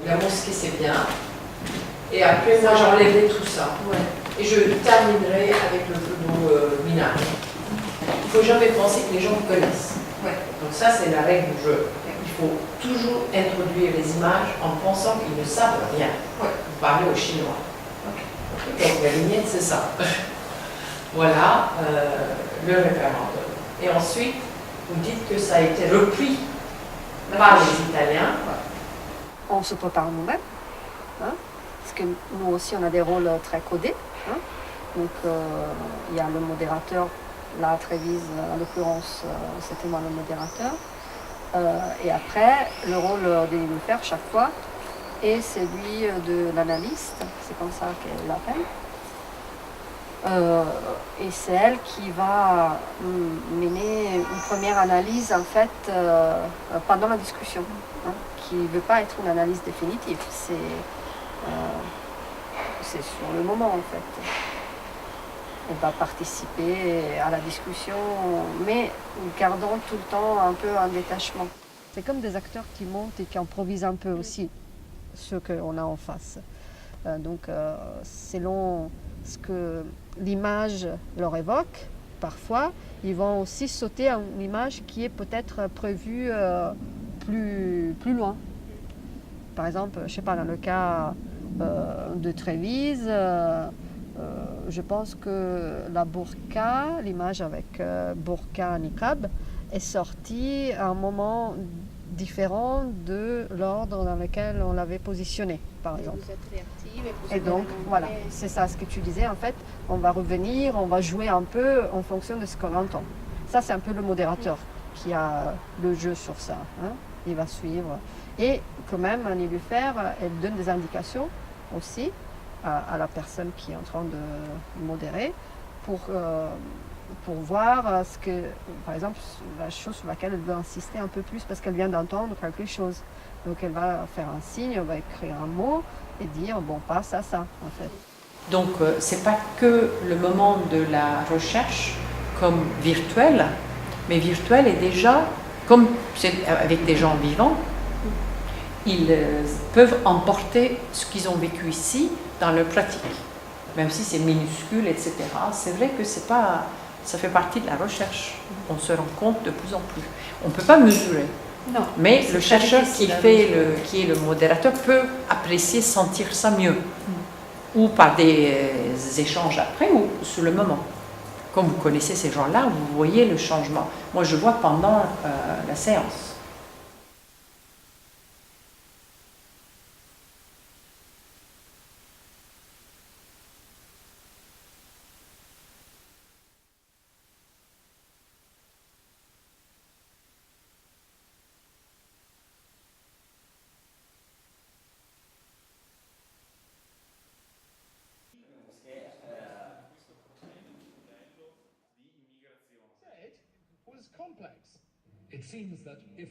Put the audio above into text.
La mosquée, c'est bien. Et après, moi, j'enlèverai tout ça. Ouais. Et je terminerai avec le minage. Il ne faut jamais penser que les gens connaissent. Ouais. Donc ça, c'est la règle du jeu. Il faut toujours introduire les images en pensant qu'ils ne savent rien. Ouais. Vous parlez aux Chinois. Okay. Donc la vignette, c'est ça. Voilà le référendum. Et ensuite, vous dites que ça a été repris par les Italiens. On se prépare nous-mêmes, hein, parce que nous aussi on a des rôles très codés. Hein. Donc il y a le modérateur, là à Trévise, en l'occurrence c'était moi le modérateur. Et après, le rôle des Nilüfer chaque fois est celui de l'analyste, c'est comme ça qu'elle l'appelle. Et c'est elle qui va mener une première analyse en fait pendant la discussion, hein, qui ne veut pas être une analyse définitive, c'est sur le moment en fait. Elle va participer à la discussion, mais gardant tout le temps un peu un détachement. C'est comme des acteurs qui montent et qui improvisent un peu aussi ce qu'on a en face. Donc selon ce que l'image leur évoque, parfois, ils vont aussi sauter à une image qui est peut-être prévue plus loin. Par exemple, je sais pas, dans le cas de Trévise, je pense que la burqa, l'image avec burqa niqab, est sortie à un moment différent de l'ordre dans lequel on l'avait positionné, par exemple. Et donc, voilà, c'est ça ce que tu disais, en fait, on va revenir, on va jouer un peu en fonction de ce qu'on entend. Ça, c'est un peu le modérateur qui a le jeu sur ça, hein. Il va suivre. Et quand même, un Nilüfer, elle donne des indications aussi à la personne qui est en train de modérer pour voir ce que, par exemple, la chose sur laquelle elle veut insister un peu plus parce qu'elle vient d'entendre quelque chose. Donc elle va faire un signe, elle va écrire un mot et dire, bon, passe à ça, en fait. Donc c'est pas que le moment de la recherche comme virtuel, mais virtuel est déjà, comme c'est avec des gens vivants, ils peuvent emporter ce qu'ils ont vécu ici dans leur pratique. Même si c'est minuscule, etc. C'est vrai que c'est pas, ça fait partie de la recherche. On se rend compte de plus en plus. On ne peut pas mesurer. Non, mais le chercheur qui est le modérateur peut apprécier, sentir ça mieux. Ou par des échanges après ou sur le moment. Comme vous connaissez ces gens-là, vous voyez le changement. Moi, je vois pendant la séance. Complex. It seems that if